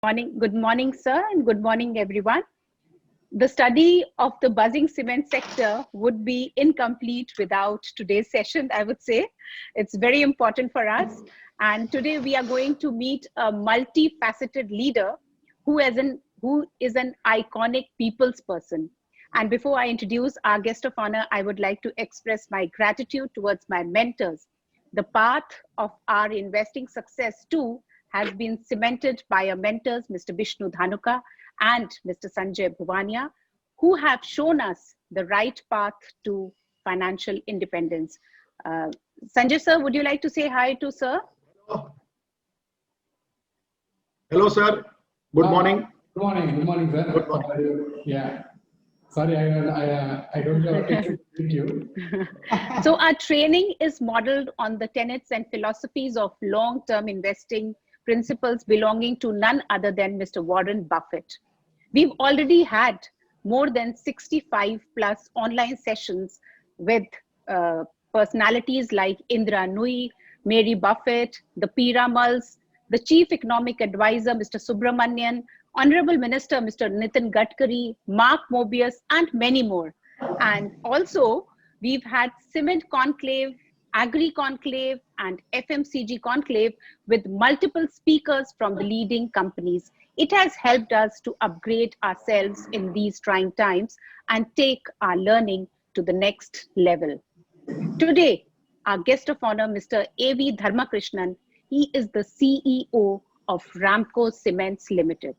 Good morning, sir, and good morning, everyone. The study of the buzzing cement sector would be incomplete without today's session, I would say. It's very important for us. And today we are going to meet a multifaceted leader who is an iconic people's person. And before I introduce our guest of honor, I would like to express my gratitude towards my mentors. The path of our investing success too has been cemented by our mentors, Mr. Vishnu Dhanuka and Mr. Sanjay Bhuwania, who have shown us the right path to financial independence. Sanjay sir, would you like to say hi to sir? Hello, sir. Good morning. Good morning. Good morning, sir. Good morning. Yeah. Sorry, I don't have to meet you. So our training is modeled on the tenets and philosophies of long-term investing principles belonging to none other than Mr. Warren Buffett. We've already had more than 65 plus online sessions with personalities like Indra Nui, Mary Buffett, the Piramals, the Chief Economic Advisor, Mr. Subramanian, Honorable Minister, Mr. Nitin Gadkari, Mark Mobius, and many more. And also, we've had Cement Conclave, Agri Conclave, and FMCG Conclave with multiple speakers from the leading companies. It has helped us to upgrade ourselves in these trying times and take our learning to the next level. Today, our guest of honor, Mr. A.V. Dharmakrishnan, he is the CEO of Ramco Cements Limited.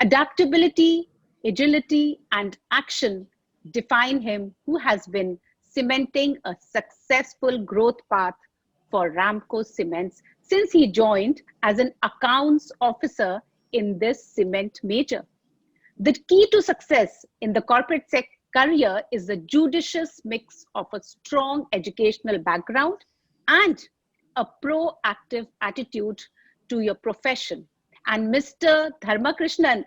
Adaptability, agility, and action define him, who has been cementing a successful growth path for Ramco Cements since he joined as an accounts officer in this cement major. The key to success in the corporate career is the judicious mix of a strong educational background and a proactive attitude to your profession. And Mr. Dharmakrishnan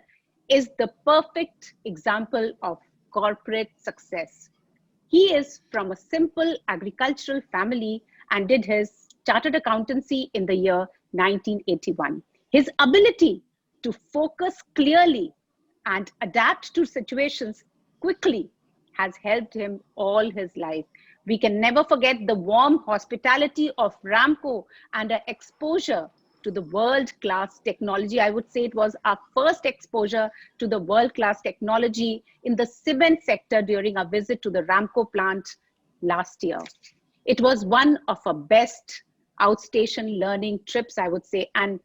is the perfect example of corporate success. He is from a simple agricultural family and did his chartered accountancy in the year 1981. His ability to focus clearly and adapt to situations quickly has helped him all his life. We can never forget the warm hospitality of Ramco and our exposure to the world-class technology. I would say it was our first exposure to the world-class technology in the cement sector during our visit to the Ramco plant last year. It was one of our best outstation learning trips, I would say, and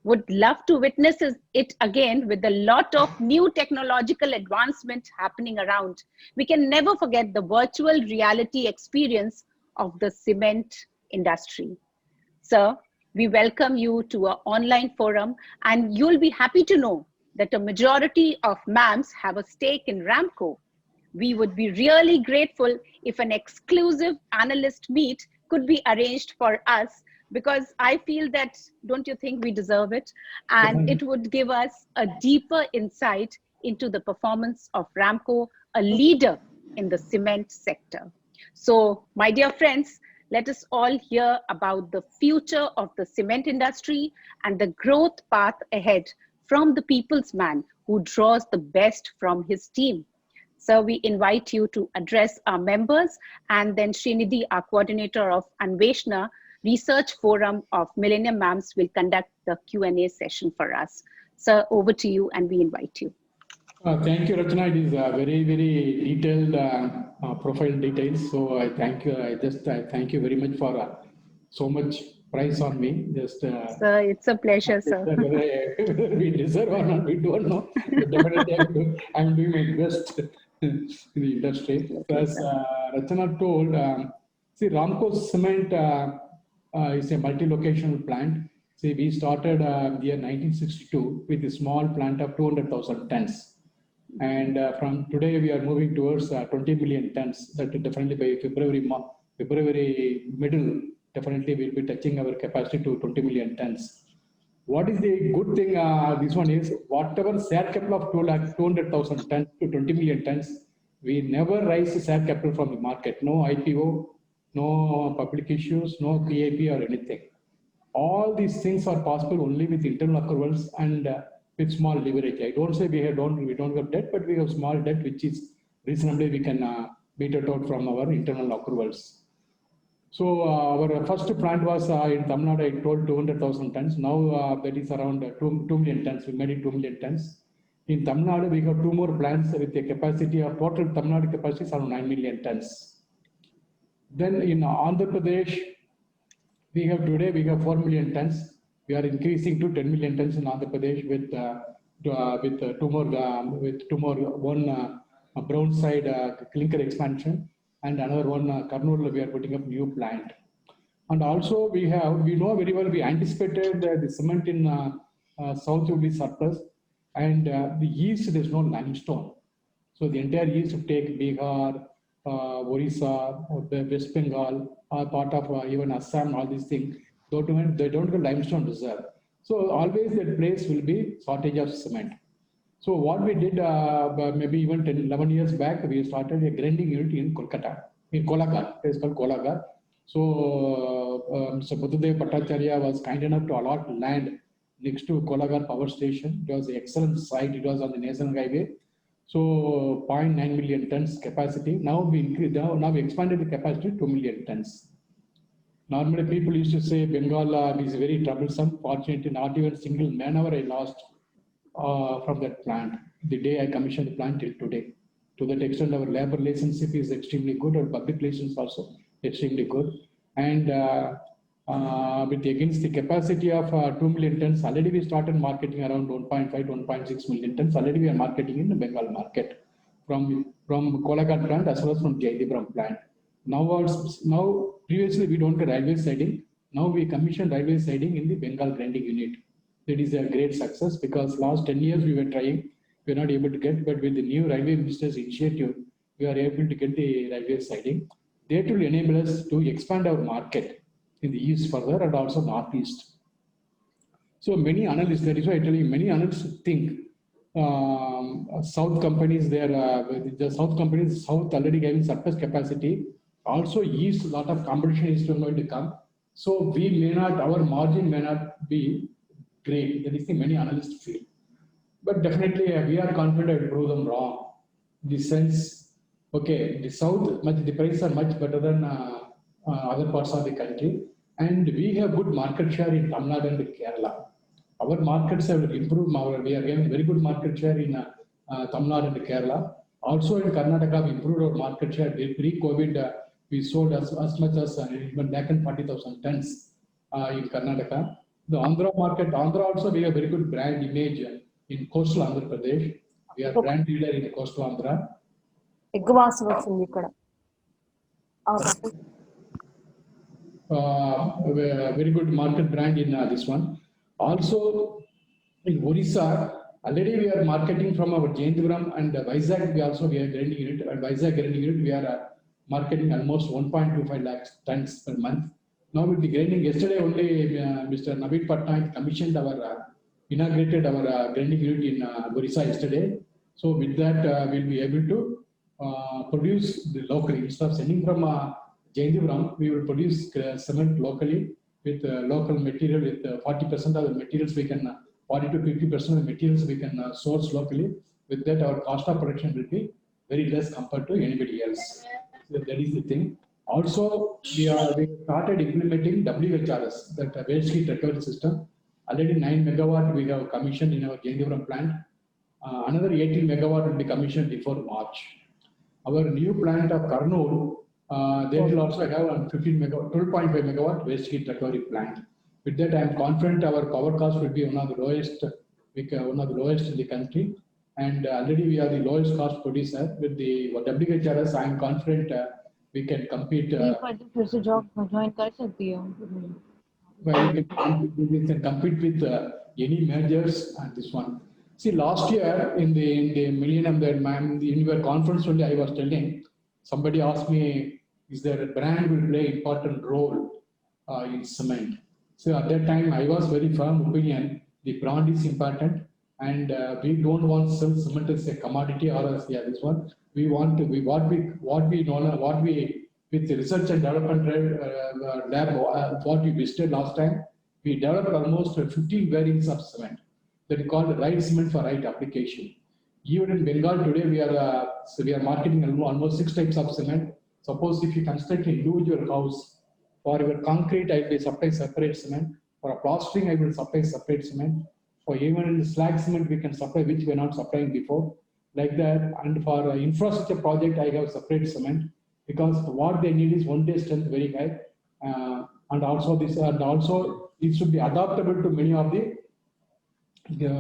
would love to witness it again with a lot of new technological advancement happening around. We can never forget the virtual reality experience of the cement industry. Sir, we welcome you to our online forum, and you'll be happy to know that a majority of MAMs have a stake in Ramco. We would be really grateful if an exclusive analyst meet could be arranged for us, because I feel that, don't you think we deserve it? And it would give us a deeper insight into the performance of Ramco, a leader in the cement sector. So, my dear friends, let us all hear about the future of the cement industry and the growth path ahead from the people's man who draws the best from his team. So we invite you to address our members, and then Srinidhi, our coordinator of Anveshna Research Forum of Millennium MAMs, will conduct the Q&A session for us. Sir, over to you, and we invite you. Thank you, Rachana. It is very, very detailed profile details. So I thank you. I thank you very much for so much price on me. Sir, it's a pleasure, sir. Whether we deserve or not, we don't know. But definitely, I'm doing my best in the industry. As Rachana told, see, Ramco Cement is a multi-locational plant. See, we started the year 1962 with a small plant of 200,000 tons. And from today, we are moving towards 20 million tons. That definitely by February middle, definitely we'll be touching our capacity to 20 million tons. What is the good thing? This one is whatever share capital of 200,000 tons to 20 million tons, we never raise the share capital from the market. No IPO, no public issues, no PAP or anything. All these things are possible only with internal accruals and with small leverage. I don't say we don't have debt, but we have small debt, which is reasonably we can meet it out from our internal accruals. So our first plant was in Tamil Nadu, I told 200,000 tons. Now that is around 2 million tons. We made it 2 million tons. In Tamil Nadu, we have 2 more plants with a capacity of total Tamil Nadu capacity is around 9 million tons. Then in Andhra Pradesh, we have 4 million tons. We are increasing to 10 million tons in Andhra Pradesh with two more, one brown side clinker expansion and another one Kurnool, we are putting up new plant. And also we know very well, we anticipated the cement in south will be surplus, and the east there's no limestone. So the entire east will take Bihar, Orissa, or the West Bengal, part of even Assam, all these things. They don't have limestone reserve. So always that place will be shortage of cement. So what we did, maybe even 10, 11 years back, we started a grinding unit in Kolkata, in Kolagar. It's called Kolagar. So Mr. Buddhadev Bhattacharya was kind enough to allot land next to Kolagar power station. It was an excellent site. It was on the National Highway. So 0.9 million tons capacity. Now we expanded the capacity to 2 million tons. Normally people used to say Bengal is very troublesome. Fortunately, not even single man hour I lost from that plant. The day I commissioned the plant till today. To that extent, our labor relationship is extremely good. Our public relations also extremely good. And against the capacity of 2 million tons, already we started marketing around 1.5 to 1.6 million tons. Already we are marketing in the Bengal market from Kolagar plant as well as from Jayadipura plant. Now, previously we don't get railway siding. Now we commissioned railway siding in the Bengal grinding unit. That is a great success because last 10 years we were trying, we were not able to get, but with the new railway minister's initiative, we are able to get the railway siding. That will enable us to expand our market in the east further and also northeast. So many analysts, that is why I tell you, many analysts think south companies, the south companies, south already having surplus capacity. Also east, a lot of competition is going to come. So we may not, our margin may not be great. That is the many analysts feel. But definitely we are confident to prove them wrong. In the sense, okay, the south, the prices are much better than other parts of the country. And we have good market share in Tamil Nadu and Kerala. Our markets have improved. We are getting very good market share in Tamil Nadu and Kerala. Also in Karnataka, we improved our market share. Pre-COVID, we sold as much as 140,000 tons in Karnataka. The Andhra market, Andhra also we have very good brand image in coastal Andhra Pradesh. We are brand leader in coastal Andhra. Very good market brand in this one. Also in Orissa, already we are marketing from our Jayanthipuram and Vizag. We have grinding unit, and Vizag grinding unit we are marketing almost 1.25 lakhs tons per month. Now with the grinding, yesterday only Mr. Naveen Patnaik commissioned inaugurated our grinding unit in Orissa yesterday. So with that we'll be able to produce locally. Instead of sending from Jayanthipuram, we will produce cement locally with local material. With 40% of the materials we can, 40 to 50% of the materials we can source locally. With that, our cost of production will be very less compared to anybody else. So that is the thing. Also, we started implementing WHRS, that waste heat recovery system. Already 9 megawatt we have commissioned in our Jayanthipuram plant. Another 18 megawatt will be commissioned before March. Our new plant of Kurnool, they will also have a 12.5 megawatt waste heat recovery plant. With that, I am confident our power cost will be one of the lowest in the country. And already we are the lowest cost producer. With the WHRS, I am confident we can compete. Well, we can compete with any majors and this one. See, last year in the Millennium, in your conference only, I was telling, somebody asked me, is there a brand will play important role in cement? So at that time, I was very firm opinion, the brand is important, and we don't want cement as a commodity or as this one. We want to with the research and development lab, what we visited last time, we developed almost 15 variants of cement. that is called right cement for right application. Even in Bengal today, we are marketing almost 6 types of cement. Suppose if you construct an individual house, for your concrete, I will supply separate cement. For a plastering, I will supply separate cement. For even in the slag cement, we can supply which we are not supplying before, like that. And for infrastructure project, I have separate cement because what they need is one-day strength very high, and also it should be adaptable to many of the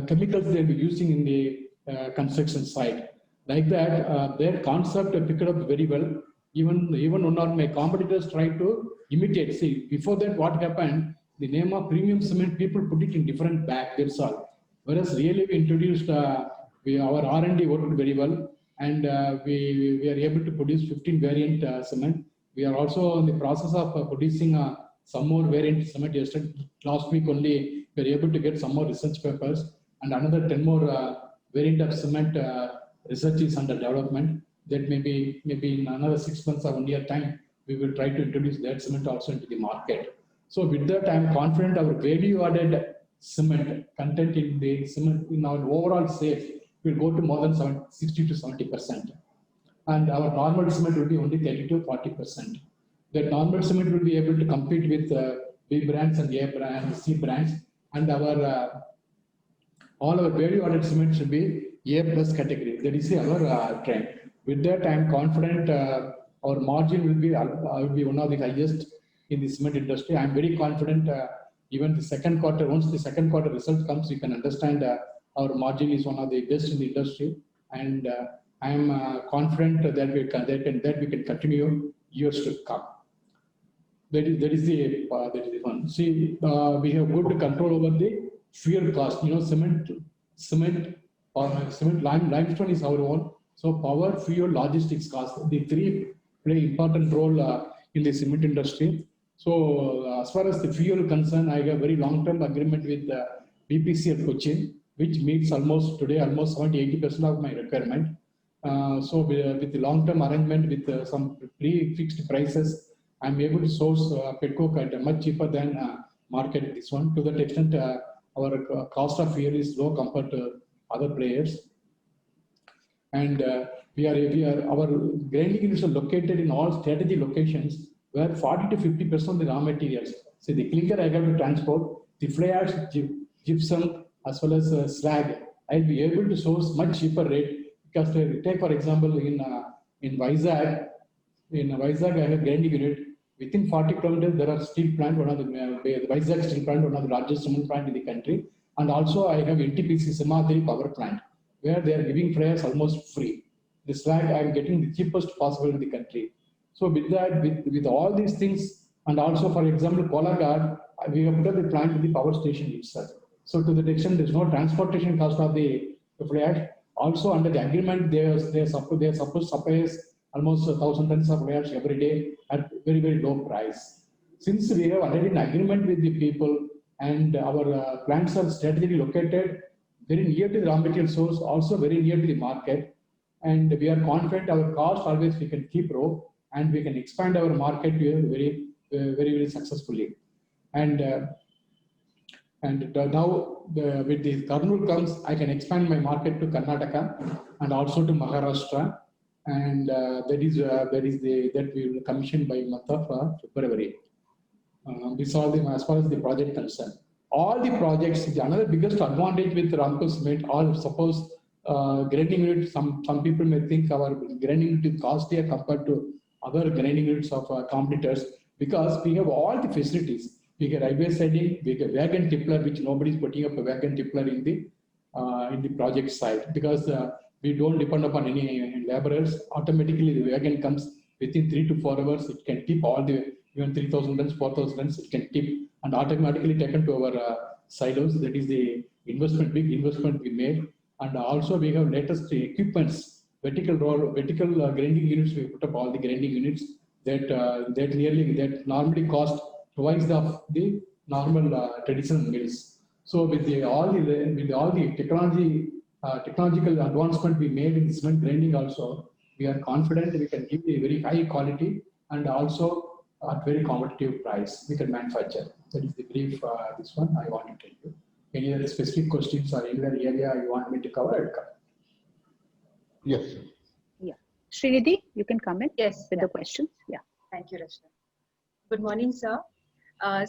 chemicals they'll be using in the construction site. Like that, their concept picked up very well. Even one of my competitors tried to imitate. See, before that, what happened? The name of premium cement, people put it in different bag. That's all. Whereas really we introduced, our R&D worked very well, and we are able to produce 15 variant cement. We are also in the process of producing some more variant cement. Last week only, we were able to get some more research papers, and another 10 more variant of cement research is under development. That maybe in another 6 months or 1 year time, we will try to introduce that cement also into the market. So with that, I am confident our value-added cement content in the cement in our overall sales will go to more than 60 to 70%. And our normal cement will be only 30 to 40%. That normal cement will be able to compete with B brands and A brands, C brands, and all our value-added cement should be A plus category. That is our trend. With that, I am confident our margin will be one of the highest in the cement industry. I am very confident. Even the second quarter, once the second quarter result comes, you can understand our margin is one of the best in the industry, and I am confident that we can continue years to come. That is the one. See, we have good control over the fuel cost. Cement limestone is our own. So power, fuel, logistics cost, the three play important role in the cement industry. So as far as the fuel concerned, I have very long-term agreement with BPCL Cochin, which meets almost 70-80% of my requirement. So with the long-term arrangement with some pre-fixed prices, I'm able to source petcoke at much cheaper than market this one. To that extent, our cost of fuel is low compared to other players. And our grinding units are located in all strategic locations where 40 to 50% of the raw materials. So the clinker I have to transport, the fly ash, gypsum, as well as slag, I'll be able to source much cheaper rate because take for example in Vizag, I have a grinding unit. Within 40 kilometers, there are steel plant, one of the Vizag steel plant, one of the largest cement plant in the country, and also I have NTPC Simhadri power plant, where they are giving fly ash almost free. The slag I am getting the cheapest possible in the country. So with that, with all these things, and also for example, Kolagad, we have put up the plant in the power station itself. So to the extent there is no transportation cost of the fly ash. Also under the agreement, they are supposed to supply us almost 1,000 tons of fly ash every day at very, very low price. Since we have already an agreement with the people and our plants are strategically located very near to the raw material source, also very near to the market, and we are confident our cost always we can keep low and we can expand our market very, very successfully. And now with the Kurnool comes, I can expand my market to Karnataka and also to Maharashtra, and that we will commission by month of February. This all as far as the project concerned. All the projects, another biggest advantage with Ramco Cement, or suppose grinding unit, some people may think our grinding unit is costlier compared to other grinding units of competitors because we have all the facilities. We get railway siding, we get wagon tippler, which nobody is putting up a wagon tippler in the project site because we don't depend upon any laborers. Automatically, the wagon comes within 3 to 4 hours. It can tip all the even 3,000 tons, 4,000 tons. It can tip and automatically taken to our silos. That is the big investment we made. And also we have latest equipments, vertical grinding units. We put up all the grinding units that normally cost twice of the normal traditional mills. So with all the technological advancement we made in cement grinding also, we are confident we can give a very high quality and also at very competitive price we can manufacture. That is the brief this one I want to tell you. Any other specific questions or any other area you want me to cover? I'll cover. Yes. Yeah. Srinidhi, you can come in Yes. with the questions. Yeah. Thank you, Rachna. Good morning, sir.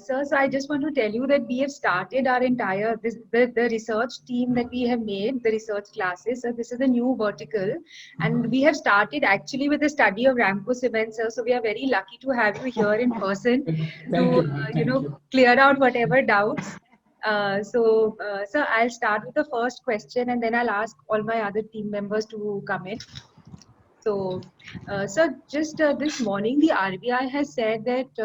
Sir, so I just want to tell you that we have started our entire the research team that we have made, the research classes. So this is a new vertical, and we have started actually with the study of Ramco Cement, sir. So we are very lucky to have you here in person Thank to you, ma'am. Thank you. clear out whatever doubts. Sir, I'll start with the first question, and then I'll ask all my other team members to come in. So, sir, just this morning, the RBI has said that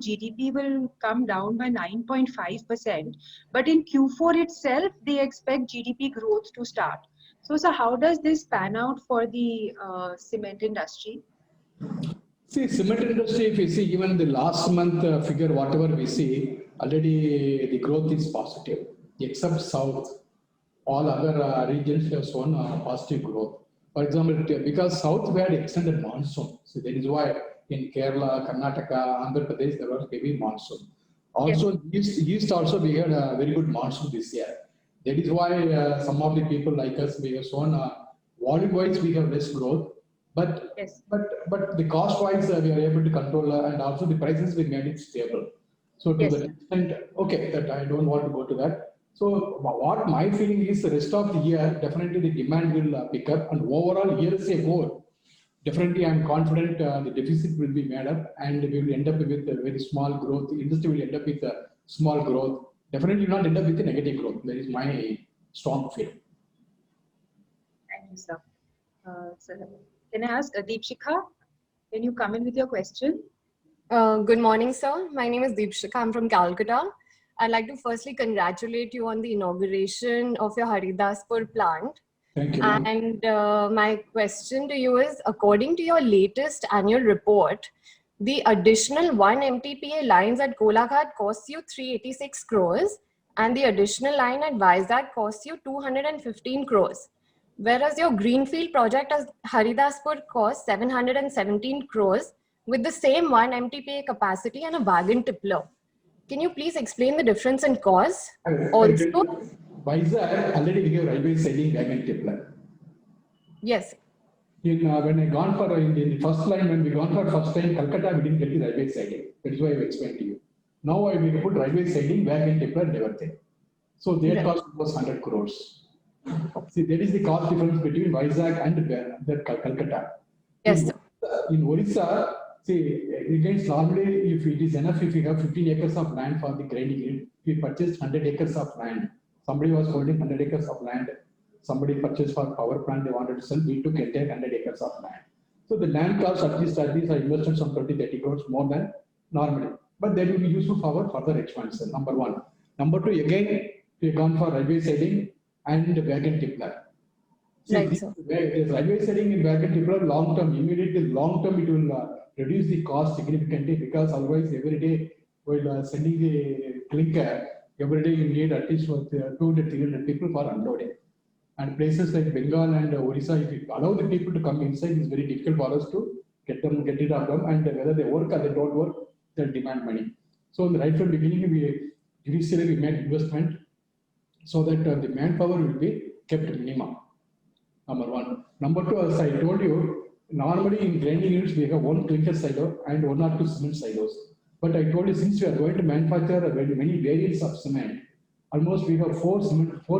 GDP will come down by 9.5%, but in Q4 itself, they expect GDP growth to start. So, sir, how does this pan out for the cement industry? See, cement industry, if you see even the last month figure, whatever we see, already the growth is positive, except South. All other regions have shown positive growth. For example, because South we had extended monsoon, so that is why in Kerala, Karnataka, Andhra Pradesh there was heavy monsoon. Also, East also we had a very good monsoon this year. That is why some of the people like us we have shown volume-wise we have less growth, but the cost-wise we are able to control and also the prices we made it stable. So to the extent, okay, that I don't want to go to that. So what my feeling is, the rest of the year, definitely the demand will pick up, and overall year as a whole, definitely I am confident the deficit will be made up, and we will end up with a very small growth. The industry will end up with a small growth. Definitely not end up with a negative growth. That is my strong feeling. Thank you, sir. Sir, can I ask Deepshikha? Can you come in with your question? Good morning, sir. My name is Deepshikha. I'm from Calcutta. I'd like to firstly congratulate you on the inauguration of your Haridaspur plant. Thank you. And my question to you is, according to your latest annual report, the additional 1 MTPA lines at Kolaghat costs you 386 crores and the additional line at Vizag costs you 215 crores. Whereas your Greenfield project at Haridaspur costs 717 crores with the same 1 MTPA capacity and a wagon tipler. Can you please explain the difference in cost? Also, Vizag already we have railway siding wagon tipler. Yes. When I gone for in the first line, when we gone for first time, Calcutta, we didn't get the railway siding. That is why I explained to you. Now I will put railway siding, wagon tipler, and everything. So their cost was 100 crores. See, that is the cost difference between Vizag and the Calcutta. Yes, sir. In Orissa, see, against normally, if it is enough, if you have 15 acres of land for the grinding unit, we purchased 100 acres of land. Somebody was holding 100 acres of land. Somebody purchased for power plant, they wanted to sell, we took entire 100 acres of land. So the land cost at least I invested some 20-30 crores more than normally. But that will be useful for our further expansion, number one. Number two, again, we have gone for railway siding and wagon tipler. Right, sir. Railway siding and wagon tipler, long term, immediately long term, it will reduce the cost significantly because otherwise every day while sending the clinker, every day you need at least 200-300 people for unloading. And places like Bengal and Orissa, if you allow the people to come inside, it's very difficult for us to get rid of them. And whether they work or they don't work, they'll demand money. So in the right from the beginning, we made investment so that the manpower will be kept minimum. Number one. Number two, as I told you, normally in grinding units, we have one clinker silo and 1 or 2 cement silos. But I told you, since we are going to manufacture many variants of cement, almost we have 4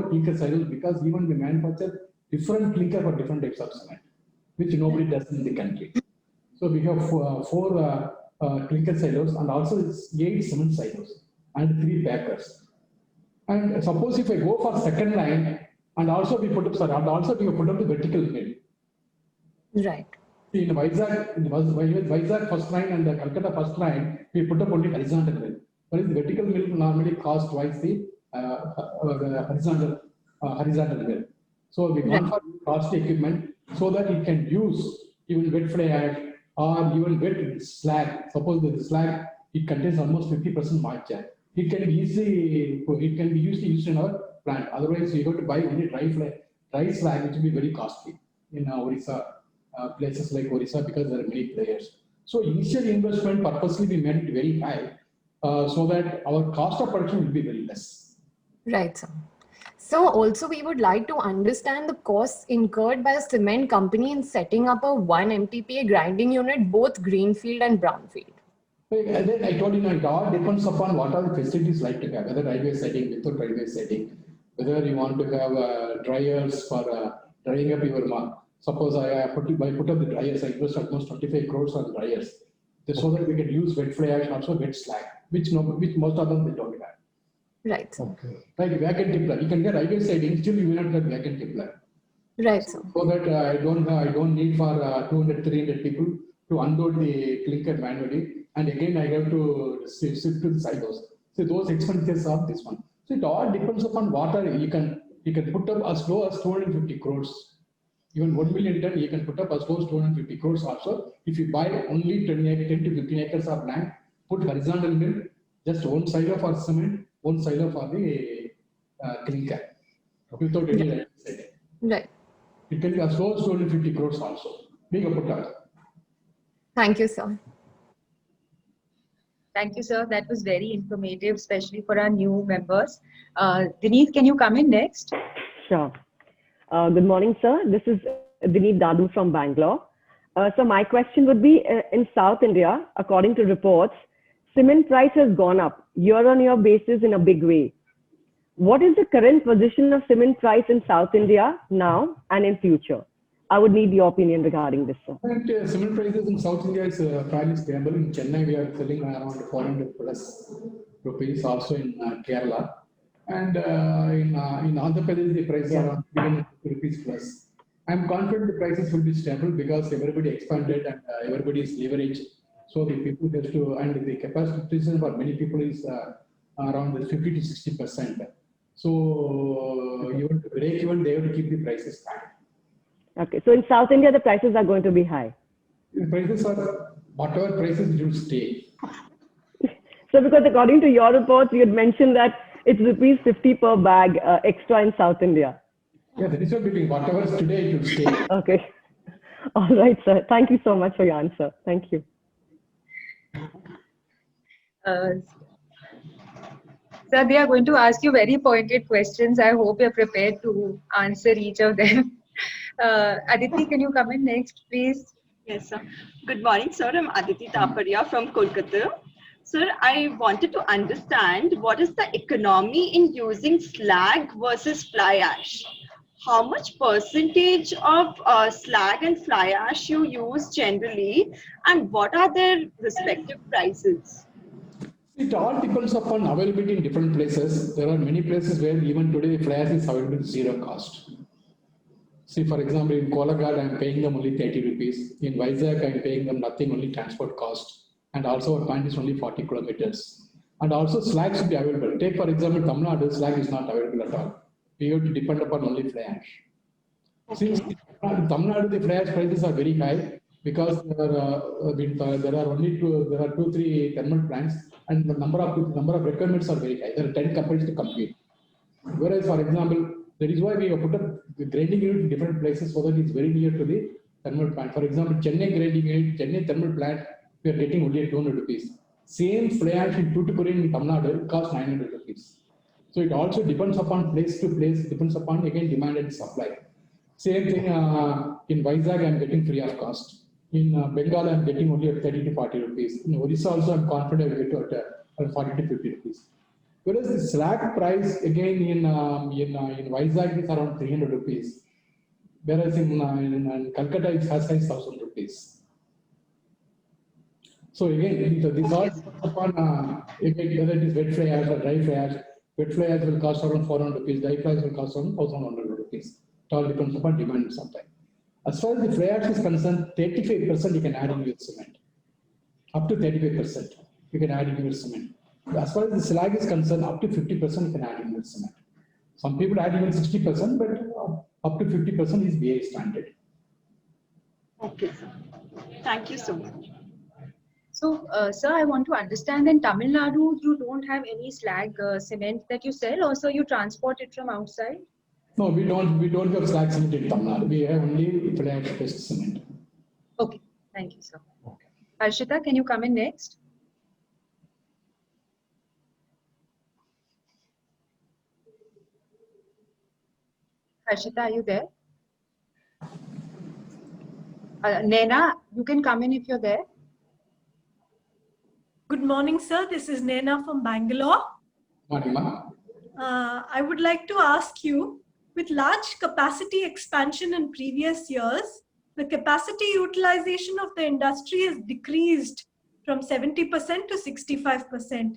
clinker silos because even we manufacture different clinker for different types of cement, which nobody does in the country. So we have 4 clinker silos and also 8 cement silos and 3 packers. And suppose if I go for second line, and also we put up the vertical mill. Right. In Vizag first line and the Calcutta first line, we put up only horizontal mill. Whereas the vertical mill normally costs twice the horizontal mill. So we want for costly equipment so that it can use even wet fly ash or even wet slag. Suppose the slag, it contains almost 50% moisture. It can be used in our plant. Otherwise, you have to buy only dry slag, which will be very costly in Orissa, places like Orissa, because there are many players. So initial investment purposely we made it very high so that our cost of production will be very less. Right, sir. So also we would like to understand the costs incurred by a cement company in setting up a 1 MTPA grinding unit, both greenfield and brownfield. And then I told you, it all depends upon what are the facilities like to have, whether railway setting, without railway setting, whether you want to have dryers for drying up your suppose I put up the dryers, I invest almost 25 crores on dryers, so that we can use wet fly ash and also wet slag, which most of them they don't have. Right, sir. Okay. Like vacuum tippler, you can get railway setting, still you will not get vacuum tippler. Right, sir. So that I don't need for 200, 300 people to unload the clinker manually, and again I have to shift to the silos. So those expenditures are this one. So it all depends upon what are you can put up as low as 250 crores. Even 1 million ton, you can put up as low as 250 crores also. If you buy only 10 to 15 acres of land, put horizontal mill, just one silo for cement, one silo for the clinker, without any railway setting. Right. It can be as low as 250 crores also. Being a put up. Thank you, sir. Thank you, sir. That was very informative, especially for our new members. Denise, can you come in next? Sure. Good morning, sir. This is Dineet Dadu from Bangalore. So my question would be, in South India, according to reports, cement price has gone up year-on-year basis in a big way. What is the current position of cement price in South India now and in future? I would need your opinion regarding this, sir. And cement prices in South India is fairly stable. In Chennai, we are selling around 400 plus rupees, also in Kerala. And in Andhra Pradesh, the prices are around 300 rupees plus. I'm confident the prices will be stable because everybody expanded and everybody is leveraged. So the people have to, and the capacity for many people is around 50 to 60%. So even to break even, they have to keep the prices high. Okay, so in South India, the prices are going to be high. The prices are, whatever prices will stay. So because according to your reports, you had mentioned that it's rupees 50 per bag extra in South India. Yeah, that is what between whatever is today, it will stay. Okay. All right, sir. Thank you so much for your answer. Thank you. Sir, they are going to ask you very pointed questions. I hope you're prepared to answer each of them. Aditi, can you come in next, please? Yes, sir. Good morning, sir. I'm Aditi Taparia from Kolkata. Sir, I wanted to understand what is the economy in using slag versus fly ash? How much percentage of slag and fly ash you use generally, and what are their respective prices? It all depends upon availability in different places. There are many places where even today the fly ash is available at zero cost. See, for example, in Kolagad, I'm paying them only 30 rupees. In Vizag, I'm paying them nothing, only transport cost. And also our plant is only 40 kilometers. And also slag should be available. Take, for example, Tamil Nadu, slag is not available at all. We have to depend upon only fly ash. Okay. Since in Tamil Nadu, the fly ash prices are very high because there are only two, three thermal plants, and the number of requirements are very high. There are 10 companies to compete. Whereas, for example, that is why we have put up the grinding unit in different places so that it's very near to the thermal plant. For example, Chennai grinding unit, Chennai thermal plant, we are getting only at 200 rupees. Same fly ash in Tuticorin in Tamil Nadu costs 900 rupees. So it also depends upon place to place, depends upon again demand and supply. Same thing in Vizag, I'm getting free of cost. In Bengal, I'm getting only at 30 to 40 rupees. In Odisha also, I'm confident I will get at 40 to 50 rupees. Whereas the slag price again in Vizag is around 300 rupees. Whereas in Calcutta, it has 1,000 rupees. So again, this all depends upon again, whether it is wet fly ash or dry fly ash. Wet fly ash will cost around 400 rupees, dry fly ash will cost around 1,100 rupees. It all depends upon demand and supply. As far as the fly ash is concerned, 35% you can add in your cement. Up to 35% you can add in your cement. As far as the slag is concerned, up to 50% you can add in your cement. Some people add even 60%, but up to 50% is BA standard. Okay, sir. Thank you so much. So, sir, I want to understand, in Tamil Nadu, you don't have any slag cement that you sell, or so you transport it from outside? No, we don't have slag cement in Tamil Nadu. We have only fly ash based cement. Okay, thank you, sir. Okay. Harshita, can you come in next? Harshita, are you there? Naina, you can come in if you're there. Good morning, sir. This is Naina from Bangalore. Morning, ma. I would like to ask you, with large capacity expansion in previous years, the capacity utilization of the industry has decreased from 70% to 65%.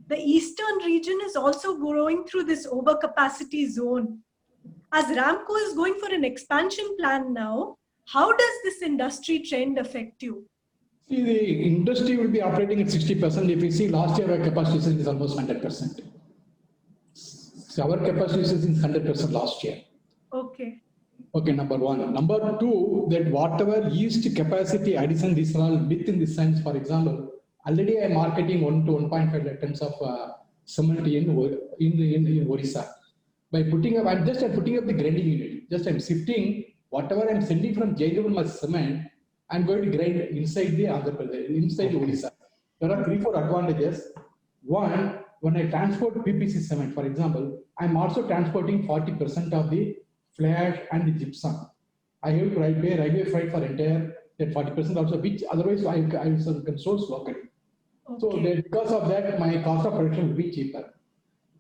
The eastern region is also growing through this overcapacity zone. As Ramco is going for an expansion plan now, how does this industry trend affect you? See, the industry will be operating at 60%. If we see last year, our capacity utilization is almost 100%. So our capacity utilization is 100% last year. Okay. Okay, number one. Number two, that whatever east capacity addition, these are all within the sense. For example, already I am marketing 1 to 1.5 lakh tons of cement in Orissa. By putting up, I'm putting up the grinding unit. Just I'm shifting whatever I'm sending from Jaidapur cement, I'm going to grind inside the Andhra Pradesh, inside Orissa. There are 3-4 advantages. One, when I transport PPC cement, for example, I'm also transporting 40% of the fly ash and the gypsum. I have to pay railway freight for entire that 40% also, which otherwise I can source locally. Okay. So because of that, my cost of production will be cheaper.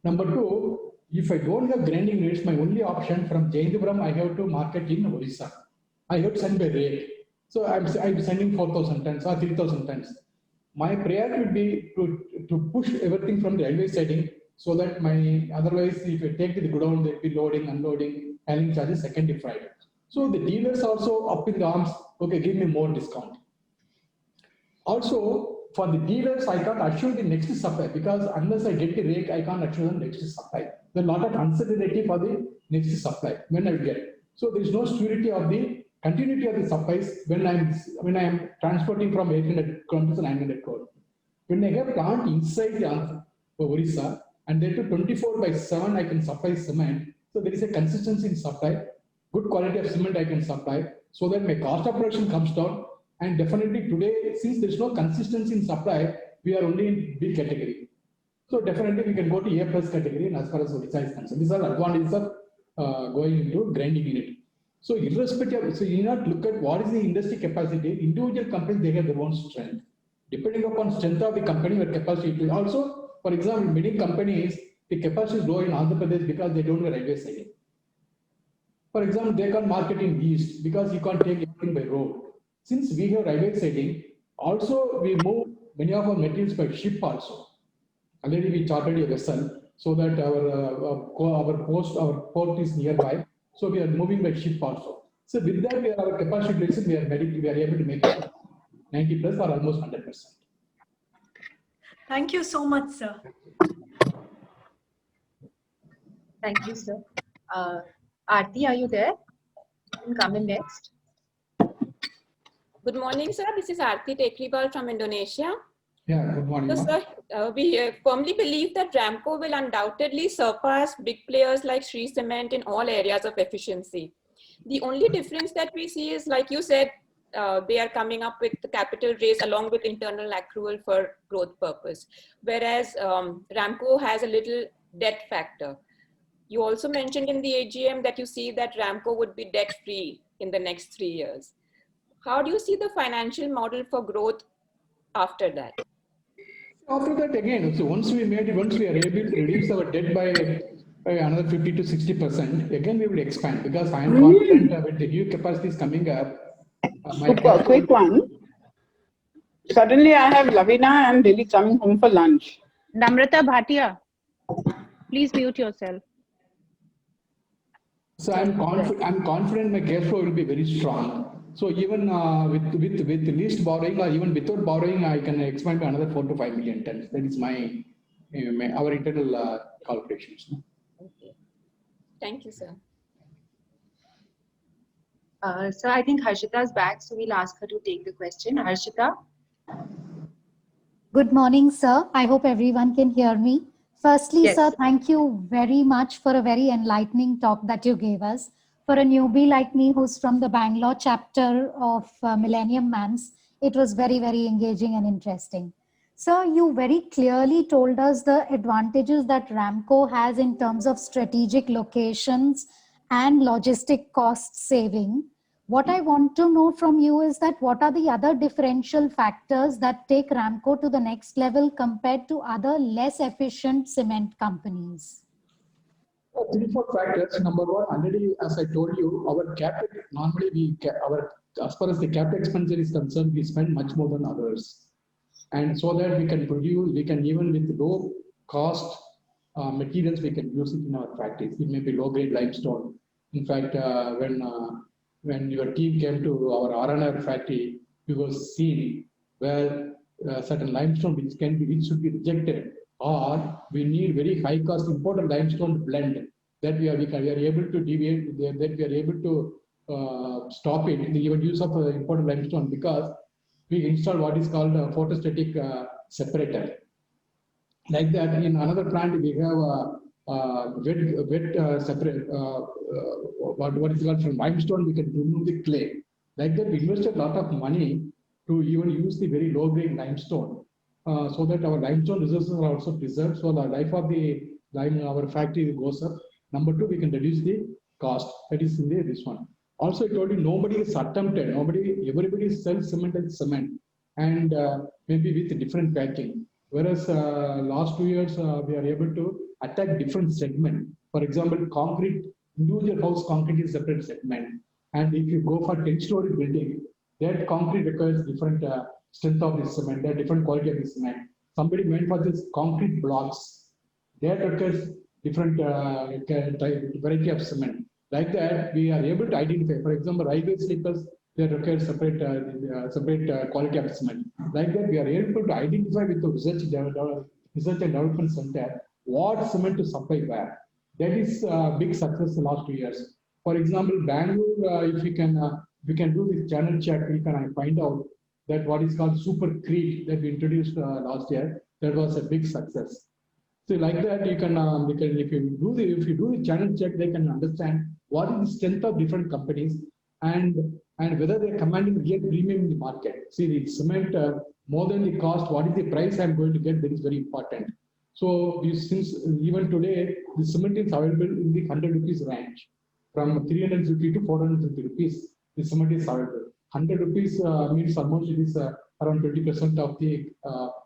Number two, if I don't have grinding units, my only option from Jaindipuram, I have to market in Orissa. I have to send by rail. So I'm sending 4,000 tons or 3,000 tons. My priority would be to push everything from the railway siding so that otherwise if I take to the godown, they'll be loading, unloading, handling charges secondary Friday. So the dealers also up in the arms, okay, give me more discount. Also, for the dealers, I can't assure the next supply because unless I get the rake, I can't assure the next supply. There's a lot of uncertainty for the next supply when I will get it. So there is no security of the continuity of the supplies when I am transporting from 800 crores to 900 crores. When I have plant inside the Orissa and there to 24/7 I can supply cement, so there is a consistency in supply, good quality of cement I can supply, so that my cost of production comes down. And definitely today, since there is no consistency in supply, we are only in B category. So definitely we can go to A plus category and as far as Orissa is concerned. These are advantages of going into grinding unit. So irrespective, so you need not look at what is the industry capacity. Individual companies, they have their own strength. Depending upon strength of the company or capacity. Also, for example, many companies, the capacity is low in Andhra Pradesh because they don't have railway siding. For example, they can't market in east because you can't take everything by road. Since we have railway siding, also we move many of our materials by ship also. Already we chartered a vessel so that our port is nearby. So we are moving by ship also. So with that, our capacity utilization, we are able to make it 90 plus or almost 100%. Thank you so much, sir. Thank you, sir. Aarti, are you there? You can come in next. Good morning, sir. This is Aarti Tekribal from Indonesia. Yeah, good morning. So, sir, we firmly believe that Ramco will undoubtedly surpass big players like Shree Cement in all areas of efficiency. The only difference that we see is, like you said, they are coming up with the capital raise along with internal accrual for growth purpose, whereas Ramco has a little debt factor. You also mentioned in the AGM that you see that Ramco would be debt free in the next 3 years. How do you see the financial model for growth after that? After that, again, so once we are able to reduce our debt by another 50 to 60%, again we will expand because I am confident with the new capacities coming up. Quick one. Suddenly I have Lavina and Dilly coming home for lunch. Namrata Bhatia, please mute yourself. So I'm confident my cash flow will be very strong. So even with least borrowing or even without borrowing, I can expand by another 4 to 5 million tons. That is our internal calculations. Okay. Thank you, sir. So I think Harshita is back, so we'll ask her to take the question. Harshita? Good morning, sir. I hope everyone can hear me. Firstly, Yes. sir, thank you very much for a very enlightening talk that you gave us. For a newbie like me who's from the Bangalore chapter of Millennium Mans, it was very, very engaging and interesting. Sir, you very clearly told us the advantages that Ramco has in terms of strategic locations and logistic cost saving. What I want to know from you is that what are the other differential factors that take Ramco to the next level compared to other less efficient cement companies? Three, four factors. Number one, already as I told you, our capital, normally as far as the capital expenditure is concerned, we spend much more than others. And so that we can produce, we can even with low cost materials, we can use it in our factories. It may be low grade limestone. In fact, when your team came to our R&R factory, you were seen where certain limestone which should be rejected, or we need very high cost imported limestone blend that we are able to deviate, that we are able to stop it in the even use of imported limestone, because we install what is called a photostatic separator. Like that, in another plant, we have a wet separate, what is called from limestone, we can remove the clay. Like that, we invested a lot of money to even use the very low grade limestone, so that our limestone resources are also preserved. So the life of the lime in our factory goes up. Number two, we can reduce the cost. That is in this one. Also, I told you, nobody is attempted. Everybody sells cement as cement, and maybe with a different packing. Whereas last 2 years, we are able to attack different segment. For example, concrete, individual house concrete is separate segment. And if you go for 10-story building, that concrete requires different strength of the cement, different quality of the cement. Somebody went for this concrete blocks, that requires different variety of cement. Like that, we are able to identify. For example, railway sleepers, they require separate quality of cement. Like that, we are able to identify with the research and development center what cement to supply where. That is a big success in the last 2 years. For example, Bangalore, if we can do this channel check, we can find out that what is called Supercrete that we introduced last year, that was a big success. So like that, you can if you do the channel check, they can understand what is the strength of different companies and whether they are commanding real premium in the market. See, the cement, more than the cost, what is the price I am going to get, that is very important. So since even today, the cement is available in the 100 rupees range, from 350 to 450 rupees. The cement is available. 100 rupees means almost it is around 20% of the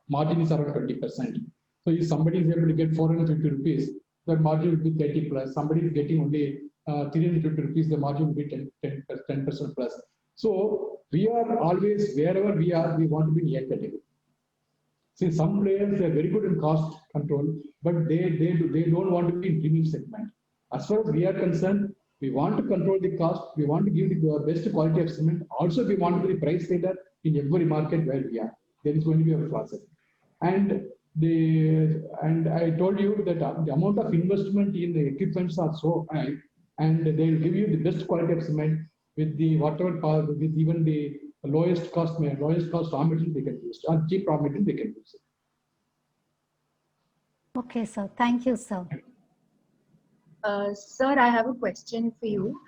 margin is around 20%. So if somebody is able to get 450 rupees, the margin will be 30 plus. Somebody is getting only 350 rupees, the margin will be 10% plus. So we are always, wherever we are, we want to be near category. See, some players, they are very good in cost control, but they don't want to be in premium segment. As far as we are concerned, we want to control the cost. We want to give the best quality of cement. Also, we want to be the price leader in every market where we are. There is going to be a process. And I told you that the amount of investment in the equipments are so high, and they will give you the best quality of cement with the whatever power, with even the lowest cost raw material they can use, or cheap raw material they can use. Okay, sir. Thank you, sir. Sir, I have a question for you.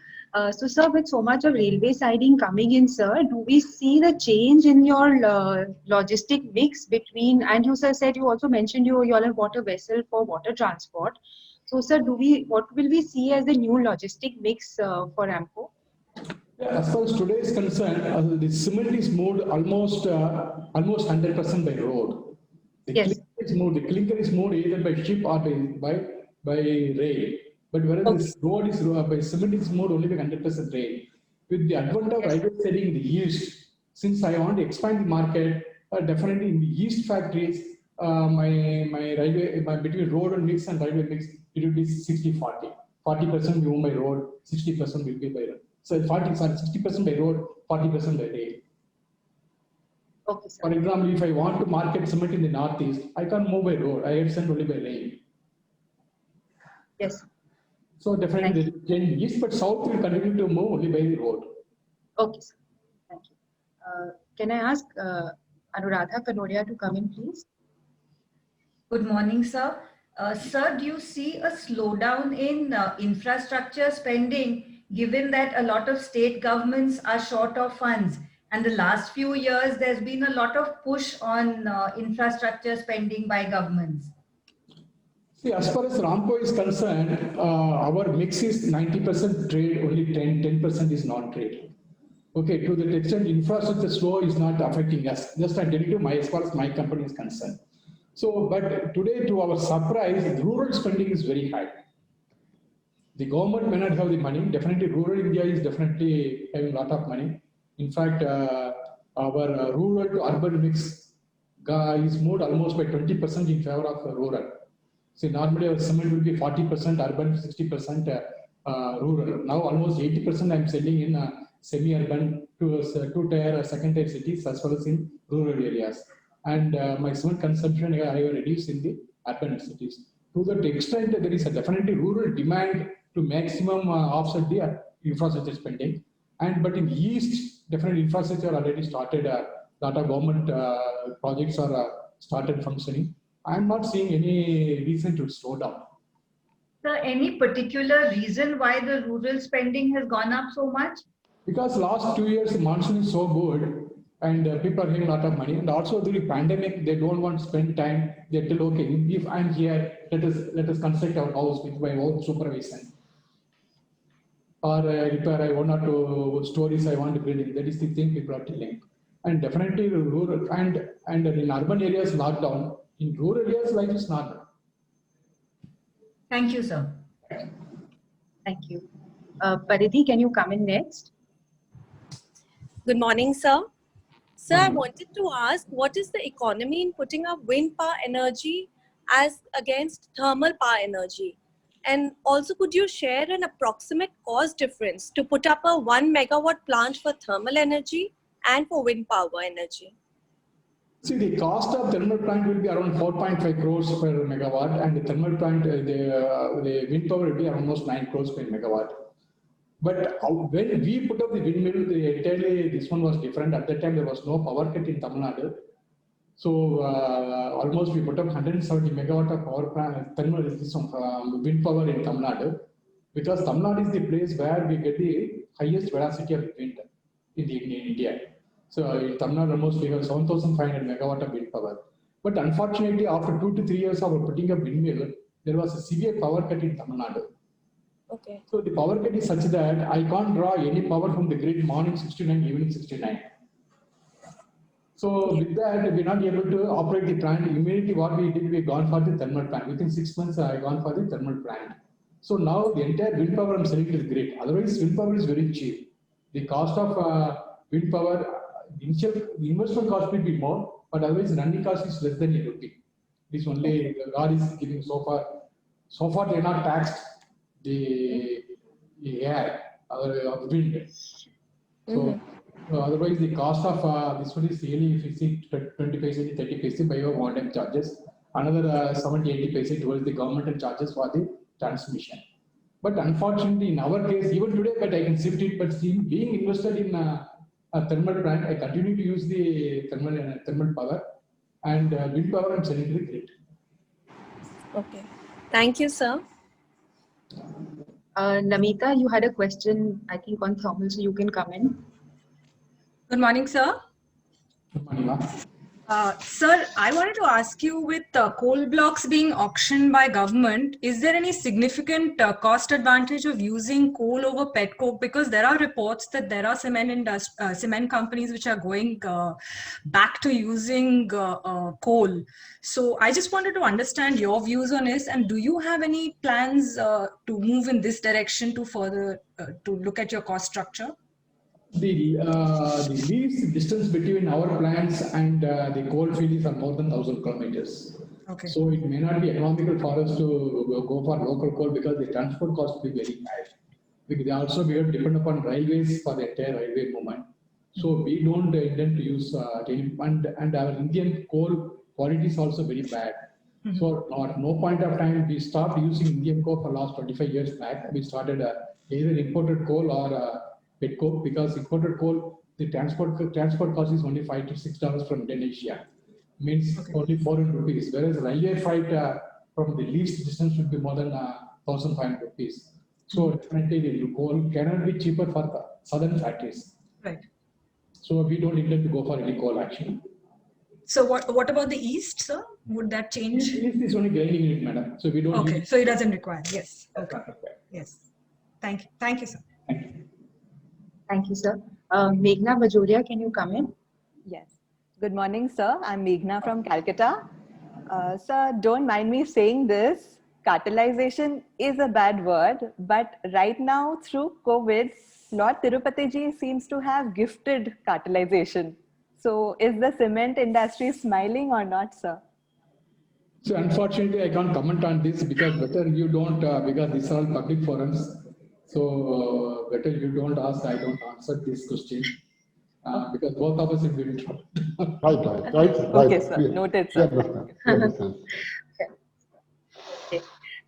So, sir, with so much of railway siding coming in, sir, do we see the change in your logistic mix between, and you, sir, said you also mentioned you all have bought a vessel for water transport. So, sir, what will we see as the new logistic mix for Ramco? Yeah, as far as today is concerned, the cement is moved almost 100% by road. The clinker is moved either by ship or by rail. But whereas this road is by cement is moved only by 100% rail. With the advent of railway siding in the east, since I want to expand the market, definitely in the east factories, between road and mix and railway mix, it will be 60-40. 40% will move by road, 60% will be by road. So 60% by road, 40% by rail. Okay, sir. For example, if I want to market cement in the northeast, I can't move by road. I have to send only by rail. Yes. So definitely there is change east, but south will continue to move only by road. Okay, sir. Thank you. Can I ask Anuradha Kanodia to come in, please? Good morning, sir. Sir, do you see a slowdown in infrastructure spending, given that a lot of state governments are short of funds And the last few years, there's been a lot of push on infrastructure spending by governments. See, as far as Ramco is concerned, our mix is 90% trade, only 10% is non-trade. Okay, to the extent infrastructure slow is not affecting us. Just I'm telling you, as far as my company is concerned. So, but today, to our surprise, rural spending is very high. The government may not have the money. Definitely, rural India is definitely having a lot of money. In fact, our rural to urban mix is moved almost by 20% in favor of rural. See, normally our cement will be 40% urban, 60% rural. Now almost 80% I'm selling in semi-urban to two-tier, second-tier cities as well as in rural areas. And my cement consumption I have reduced in the urban cities. To that extent, there is a definitely rural demand to maximum offset the infrastructure spending. But in East, definitely infrastructure already started. A lot of government projects are started functioning. I'm not seeing any reason to slow down. Sir, any particular reason why the rural spending has gone up so much? Because last 2 years the monsoon is so good and people are having a lot of money, and also during pandemic they don't want to spend time. They tell, okay, if I'm here, let us construct our house with my own supervision. Or repair I 1 or 2 stories I want to build in. That is the thing people are telling. And definitely rural and in urban areas lockdown. In rural areas, life is normal. Thank you, sir. Thank you. Paridhi, can you come in next? Good morning, sir. Sir, I wanted to ask, what is the economy in putting up wind power energy as against thermal power energy? And also, could you share an approximate cost difference to put up a 1 megawatt plant for thermal energy and for wind power energy? See, the cost of thermal plant will be around 4.5 crores per megawatt, and the thermal plant, the wind power will be almost 9 crores per megawatt. But when we put up the windmill, entirely this one was different. At that time, there was no power cut in Tamil Nadu. So almost we put up 170 megawatt of power plant, thermal wind power in Tamil Nadu, because Tamil Nadu is the place where we get the highest velocity of wind in India. So in Tamil Nadu, almost we have 7,500 megawatt of wind power. But unfortunately, after 2 to 3 years of putting up windmill, there was a severe power cut in Tamil Nadu. Okay. So the power cut is such that I can't draw any power from the grid morning 6 to 9, evening 6 to 9. So with that, we're not able to operate the plant. Immediately what we did, we gone for the thermal plant. Within 6 months, I gone for the thermal plant. So now the entire wind power I'm selling to the grid. Otherwise, wind power is very cheap. The cost of wind power, the investment cost will be more, but otherwise running cost is less than ₹1. This only God is giving so far. So far, they are not taxed the air or the wind. So otherwise, the cost of this one is really, if you see 20 paise, 30 paise by your one-time charges, another 70, 80 paise towards the governmental charges for the transmission. But unfortunately, in our case, even today, but I can shift it. But being invested in a thermal plant, I continue to use the thermal power, and wind power I'm selling to the grid. Okay. Thank you, sir. Namita, you had a question, I think, on thermal, so you can come in. Good morning, sir. Good morning, ma'am. Sir, I wanted to ask you, with coal blocks being auctioned by government, is there any significant cost advantage of using coal over petcoke? Because there are reports that there are cement companies which are going back to using coal. So I just wanted to understand your views on this, and do you have any plans to move in this direction to further to look at your cost structure? The least distance between our plants and the coal fields are more than 1,000 kilometers. Okay. So it may not be economical for us to go for local coal because the transport cost will be very high. Because they also we have depend upon railways for the entire railway movement. So we don't intend to use and our Indian coal quality is also very bad. So at no point of time we stopped using Indian coal for last 25 years back. We started either imported coal or petcoke, because imported coal, the transport cost is only $5 to $6 from Indonesia, means only 400 rupees, whereas railway freight from the least distance should be more than 1,500 rupees. So definitely the coal cannot be cheaper for the southern factories. Right. So we don't intend to go for any coal action. So what about the east, sir? Would that change? East is only grinding unit, madam. So we don't. Okay, so it doesn't require. Yes. Okay. Yes. Thank you. Thank you, sir. Thank you, sir. Meghna Bajoria, can you come in? Yes. Good morning, sir. I'm Meghna from Calcutta. Sir, don't mind me saying this. Cartelization is a bad word, but right now through COVID, Lord Tirupati ji seems to have gifted cartelization. So is the cement industry smiling or not, sir? So unfortunately, I can't comment on this because better you don't, because these are all public forums. So better you don't ask, I don't answer this question. Because both of us will be in trouble. Right. Okay, sir. Noted, sir. Okay.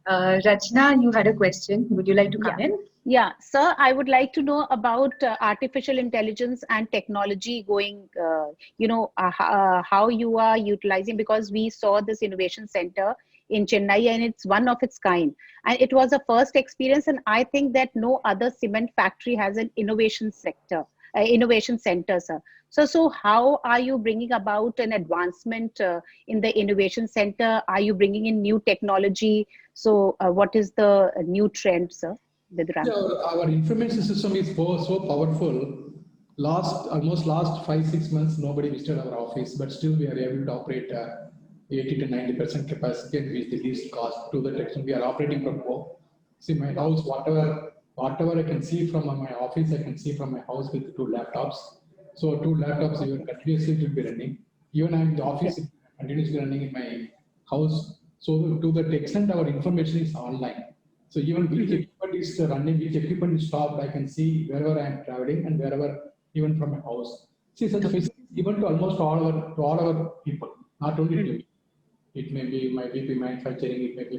Rachna, you had a question. Would you like to come in? Yeah, sir, I would like to know about artificial intelligence and technology going, how you are utilizing, because we saw this innovation center in Chennai and it's one of its kind. And it was a first experience, and I think that no other cement factory has an innovation center, sir. So how are you bringing about an advancement in the innovation center? Are you bringing in new technology? So what is the new trend, sir? So our information system is so powerful. Almost last 5-6 months, nobody visited our office, but still we are able to operate 80 to 90% capacity and with the least cost to the extent we are operating from home. See my house, whatever I can see from my office, I can see from my house with 2 laptops. So 2 laptops even continuously will be running. Even I'm in the office, continuously running in my house. So to that extent, our information is online. So even which equipment is running, which equipment is stopped, I can see wherever I am traveling and wherever, even from my house. See, such facilities given to almost all our people, not only to me. It may be my VP manufacturing, it may be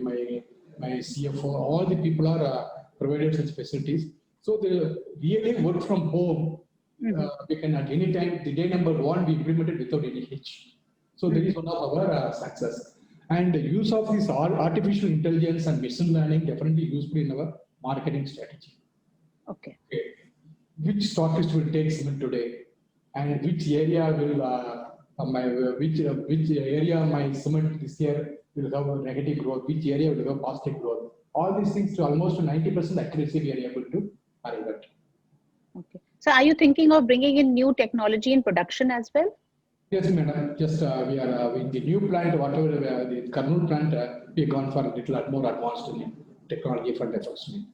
my CFO, all the people are provided such facilities. So they really work from home. We can at any time, the day number 1, we implemented without any hitch. So that is one of our success. And the use of this artificial intelligence and machine learning definitely useful in our marketing strategy. Okay. Which stockist will take cement today, and which area will which area my cement this year will have a negative growth, which area will have positive growth. All these things to almost 90% accuracy we are able to arrive at. Okay. So are you thinking of bringing in new technology in production as well? Yes, madam. Just we are in the new plant, whatever the Kurnool plant, we have gone for a little more advanced technology for development.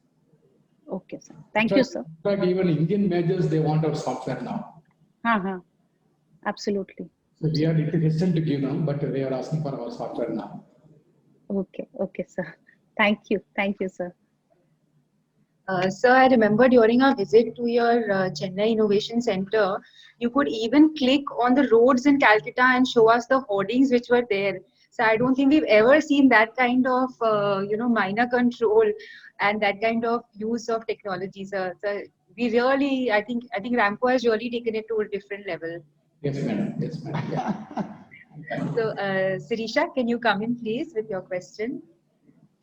Okay, sir. Thank you, sir. In fact, even Indian majors, they want our software now. Absolutely. So we are little hesitant to give them, but they are asking for our software now. Okay, sir. Thank you, sir. Sir, I remember during our visit to your Chennai Innovation Center, you could even click on the roads in Calcutta and show us the hoardings which were there. So I don't think we've ever seen that kind of, minor control and that kind of use of technology, sir. So we really, I think Ramco has really taken it to a different level. Yes, madam. Yeah. So, Sirisha, can you come in, please, with your question?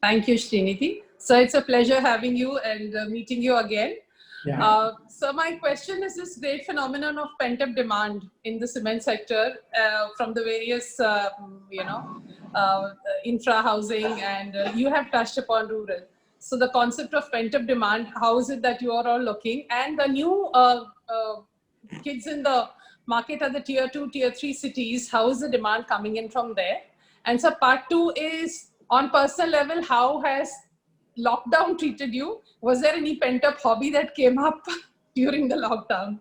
Thank you, Srinidhi. So it's a pleasure having you and meeting you again. Yeah. So my question is this great phenomenon of pent-up demand in the cement sector from the various, infra housing, and you have touched upon rural. So the concept of pent-up demand, how is it that you are all looking? And the new kids in the market are the tier 2, tier 3 cities. How is the demand coming in from there? And so part 2 is on personal level, how has lockdown treated you? Was there any pent-up hobby that came up during the lockdown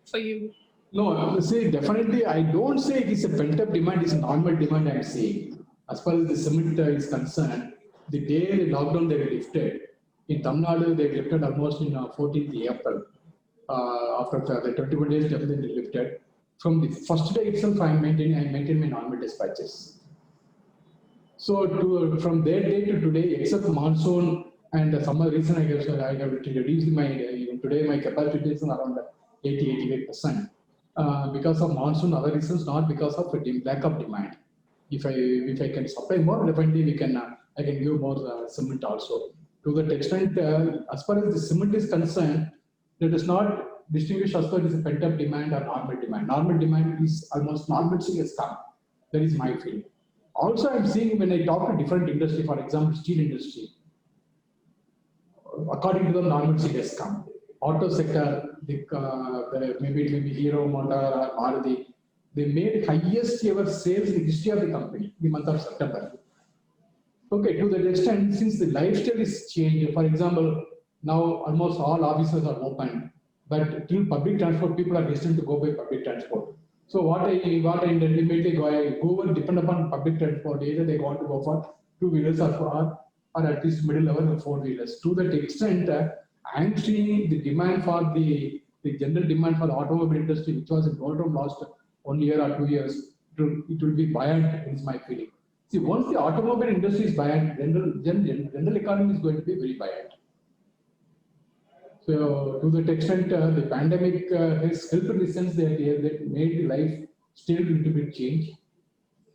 for you? No, see, definitely, I don't say it is a pent-up demand, it's a normal demand I'm saying. As far as the cement is concerned, the day the lockdown they lifted, in Tamil Nadu, they lifted almost in 14th April. After the 21 days, definitely lifted. From the first day itself, I maintain my normal dispatches. So from that day to today, except monsoon and some other reason, I have reduced even today my capacity is around 80-88%. Because of monsoon, other reasons, not because of lack of demand. If I can supply more, definitely I can give more cement also. To that extent, as far as the cement is concerned, it is not distinguish as though it is a pent-up demand or normal demand. Normal demand is almost normalcy has come. That is my feeling. Also, I'm seeing when I talk to different industry, for example, steel industry, according to the normalcy has come. Auto sector, maybe it may be Hero, Motor or Maruti, they made highest ever sales in the history of the company in the month of September. Okay, to that extent, since the lifestyle is changed, for example, now almost all offices are open, but till public transport, people are hesitant to go by public transport. So what I immediately go and depend upon public transport. Either they want to go for two-wheelers or at least middle level of four-wheelers. To that extent, I am seeing the demand for the general demand for the automobile industry, which was in doldrum last 1 year or 2 years, it will be buoyant, is my feeling. See, once the automobile industry is buoyant, general economy is going to be very buoyant. So, to that extent, the pandemic has helped in the sense that it made the life still a little bit change,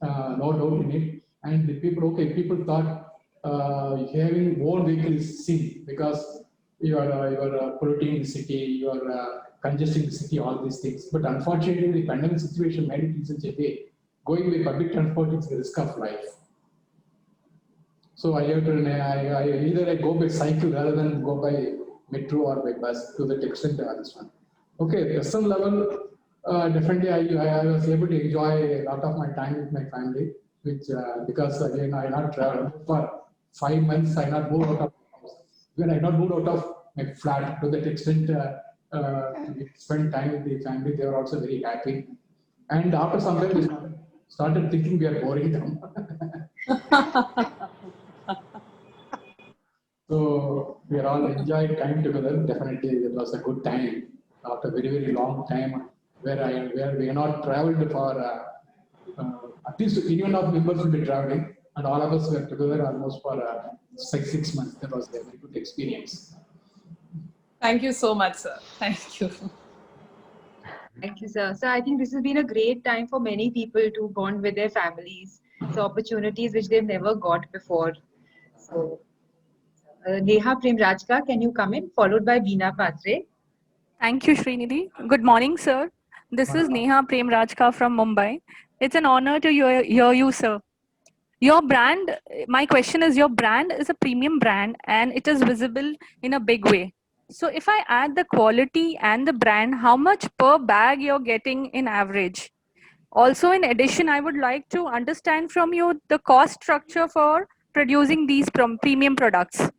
no doubt in it. And the people thought having own vehicle is sin because you are polluting the city, you are congesting the city, all these things. But unfortunately, the pandemic situation made it in such a way. Going with public transport is the risk of life. So I have to, either I go by cycle rather than go by metro or by bus. To that extent, this one. Okay, at some level, definitely I was able to enjoy a lot of my time with my family, which because again I not traveled for 5 months. I not moved out of the house. When I not moved out of my flat, to that extent, we spent time with the family. They were also very happy. And after some time, we started thinking we are boring them. So we are all enjoying time together. Definitely, it was a good time after a very, very long time where we are not traveled for at least any one of members will be traveling, and all of us were together almost for 6 months. That was a very good experience. Thank you so much, sir. Thank you. Thank you, sir. So I think this has been a great time for many people to bond with their families. So opportunities which they've never got before. So Neha Premrajka, can you come in? Followed by Veena Patre. Thank you, Srinidhi. Good morning, sir. This is Neha Premrajka from Mumbai. It's an honor to hear you, sir. Your brand, my question is, your brand is a premium brand and it is visible in a big way. So if I add the quality and the brand, how much per bag you're getting in average? Also, in addition, I would like to understand from you the cost structure for producing these premium products.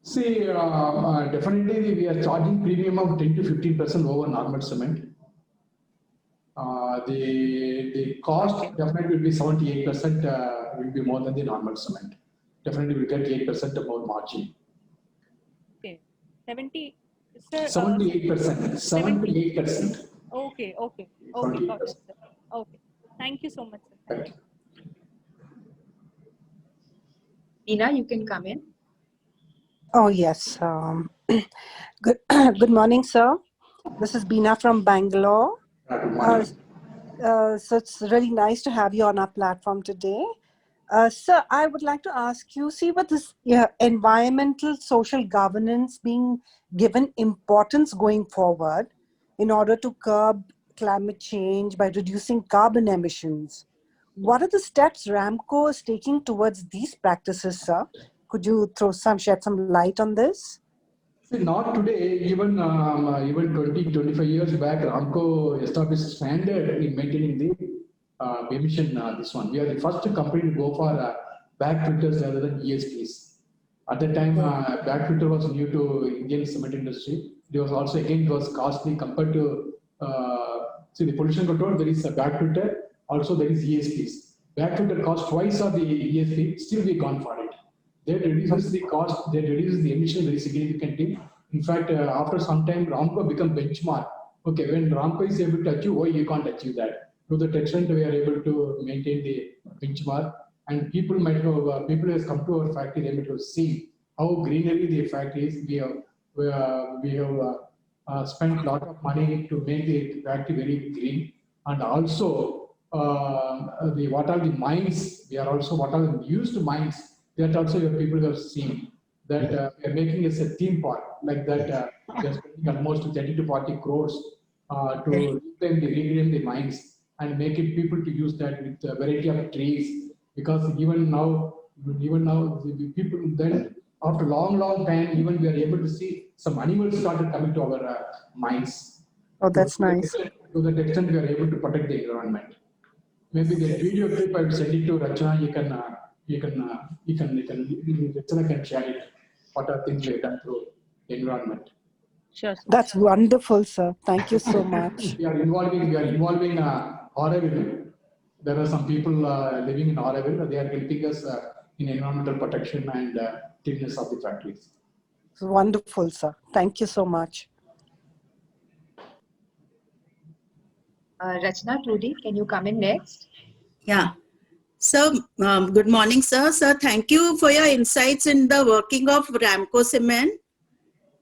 See, definitely we are charging premium of 10 to 15% over normal cement. The cost definitely will be 78%, will be more than the normal cement. Definitely we get 8% more margin. Okay, 70. Sir, 78%. 78%. Okay. Got it, sir. Okay. Thank you so much, sir. Right. Veena, you can come in. Oh, yes. Good morning, sir. This is Beena from Bangalore. So it's really nice to have you on our platform today. Sir, I would like to ask you, see, with this environmental social governance being given importance going forward in order to curb climate change by reducing carbon emissions, what are the steps Ramco is taking towards these practices, sir? Could you shed some light on this? See, not today, even 20, 25 years back, Ramco established a standard in maintaining the emission, this one. We are the first company to go for bag filters rather than ESPs. At the time, bag filter was new to Indian cement industry. It was also, again, it was costly compared to, see, the pollution control, there is a bag filter, also there is ESPs. Bag filter costs twice of the ESP, still we gone for it. That reduces the cost, that reduces the emission very significantly. In fact, after some time, Ramco become benchmark. Okay, when Ramco is able to achieve, why you can't achieve that? To the extent we are able to maintain the benchmark, and people might have, people has come to our factory, they might have seen how greenery the factory is. We have spent a lot of money to make the factory very green, and also what are the mines? We are also what are the used mines that also your people have seen. that we are making as a theme park, like that we are spending almost 30 to 40 crores to reclaim the mines and make it people to use that with a variety of trees. Because even now the people then after long time, even we are able to see some animals started coming to our mines. Oh, that's nice. To that extent, we are able to protect the environment. Maybe the video clip I will send it to Rachana. Rachana can share it. What are things we have done through the environment? Sure. That's wonderful, sir. Thank you so much. We are involving Auroville. There are some people living in Auroville. They are helping us in environmental protection and cleanness of the factories. Wonderful, sir. Thank you so much. Rachna Tudi, can you come in next? Yeah. Sir, good morning, sir. Sir, thank you for your insights in the working of Ramco Cement.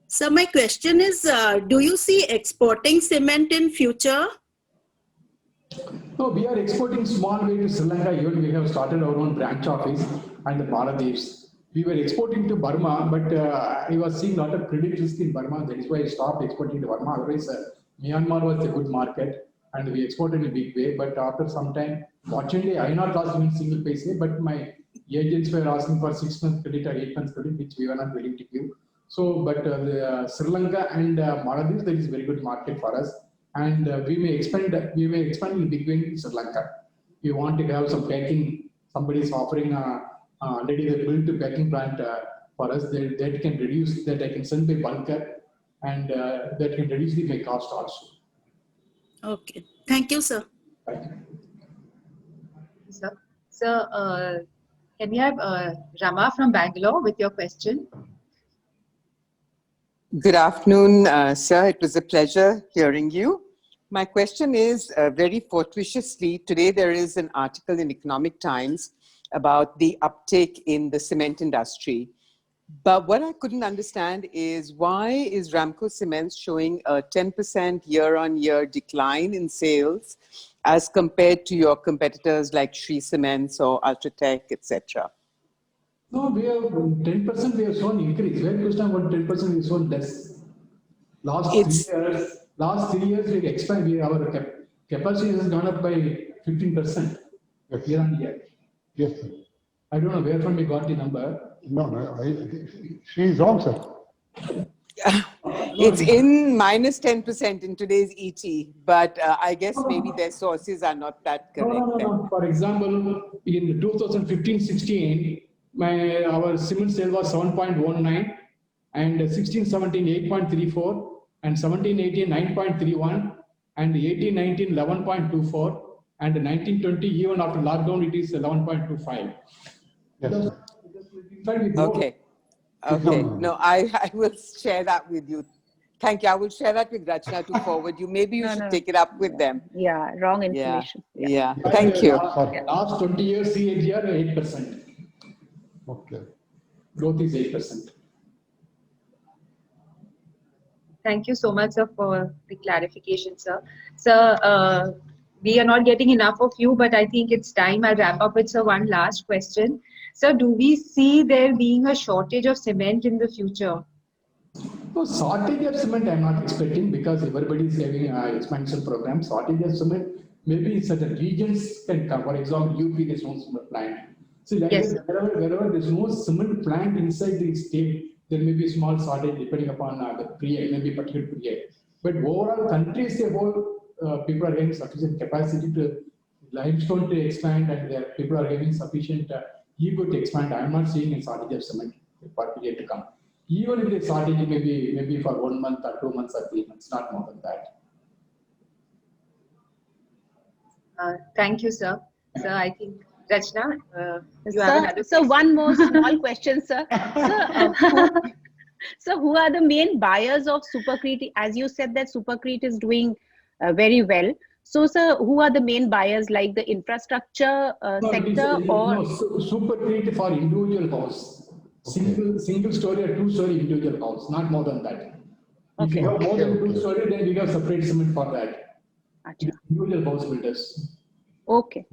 So my question is, do you see exporting cement in future? No, we are exporting small way to Sri Lanka. Even we have started our own branch office and the Maldives. We were exporting to Burma, but I was seeing a lot of credit risk in Burma. That is why I stopped exporting to Burma. Otherwise, Myanmar was a good market and we exported in a big way. But after some time, fortunately, I not lost even single paise, but my agents were asking for 6 months credit or 8 months credit, which we were not willing to give. So, but Sri Lanka and Maldives, that is very good market for us. And we may expand in a big way in Sri Lanka. We want to have some packing. Somebody is offering already the built packing plant for us that can reduce, that I can send by bulker, and that can reduce my cost also. Okay, thank you, sir. Thank you. Sir, can we have Rama from Bangalore with your question? Good afternoon, sir. It was a pleasure hearing you. My question is very fortuitously, today there is an article in Economic Times about the uptake in the cement industry. But what I couldn't understand is why is Ramco Cements showing a 10% year-on-year decline in sales as compared to your competitors like Shree Cements or Ultratech, etc.? No, we have 10%. We have shown increase. Where question about 10%? We shown less. Last 3 years, we expand. Our capacity has gone up by 15% year on year. Yes, sir. I don't know where from we got the number. No, she is wrong, sir. It's in minus 10% in today's ET, but I guess maybe their sources are not that correct. No. For example, in 2015-16, our cement sale was 7.19, and 16-17 8.34, and 17-18 9.31, and 18-19 11.24, and 19-20 even after lockdown it is 11.25. Yes. Okay. No, I will share that with you. Thank you. I will share that with Rachna to forward you. Maybe you should take it up with them. Yeah, wrong information. Yeah. Thank you. Last 20 years CAGR 8%. Okay. Growth is 8%. Thank you so much, sir, for the clarification, sir. Sir, we are not getting enough of you, but I think it's time I wrap up with, sir, one last question. Sir, do we see there being a shortage of cement in the future? No, shortage of cement I'm not expecting because everybody is having an expansion program. Shortage of cement, maybe certain regions can come. For example, UP, there's no cement plant. See, like Yes, wherever there's no cement plant inside the state, there may be a small shortage depending upon the period, maybe particular period. But overall, countries, the whole people are having sufficient capacity to limestone to expand, and people are having sufficient ego to expand. I'm not seeing a shortage of cement for period to come. Even if the shortage maybe for 1 month or 2 months or 3 months, not more than that. Thank you, sir. Sir, I think Rachna, you have another So one more small question, sir. So who are the main buyers of Supercrete? As you said that Supercrete is doing very well. So, sir, who are the main buyers, like the infrastructure sector or? No, Supercrete for individual house. Single story or 2-story individual house, not more than that. If you have more than 2 story, then we have separate cement for that. Individual house builders. Okay.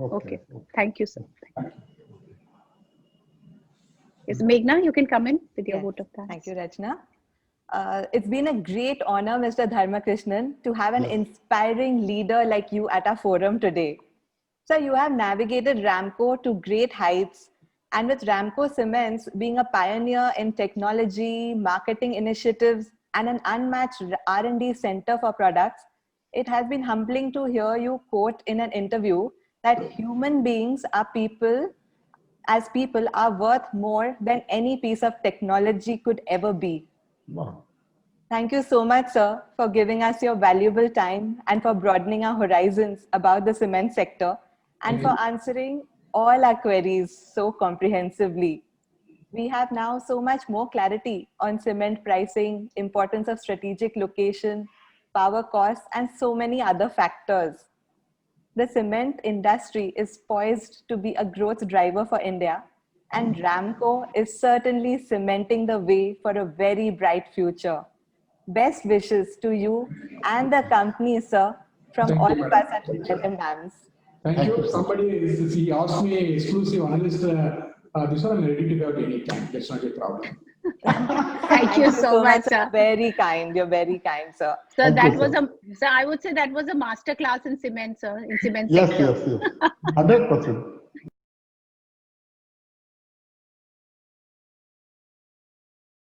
Thank you, sir. Yes, Meghna, you can come in with your Yes. vote of thanks. Thank you, Rachna. It's been a great honor, Mr. Dharmakrishnan, to have an inspiring leader like you at our forum today. So you have navigated Ramco to great heights, and with Ramco Cements being a pioneer in technology, marketing initiatives, and an unmatched R&D center for products, it has been humbling to hear you quote in an interview that human beings are people are worth more than any piece of technology could ever be. Wow. Thank you so much, sir, for giving us your valuable time and for broadening our horizons about the cement sector and for answering all our queries so comprehensively. We have now so much more clarity on cement pricing, importance of strategic location, power costs, and so many other factors. The cement industry is poised to be a growth driver for India, and Ramco is certainly cementing the way for a very bright future. Best wishes to you and the company, sir, from Thank all you, of madam. us at Millennium Mams. Thank you. He asked me exclusive analyst. This one I'm ready to go at any time. That's not a problem. Thank you so much, sir. Very kind. You're very kind, sir. So Thank you, sir, I would say that was a master class in cement, sir, in cement Yes, sector. yes, yes. 100%.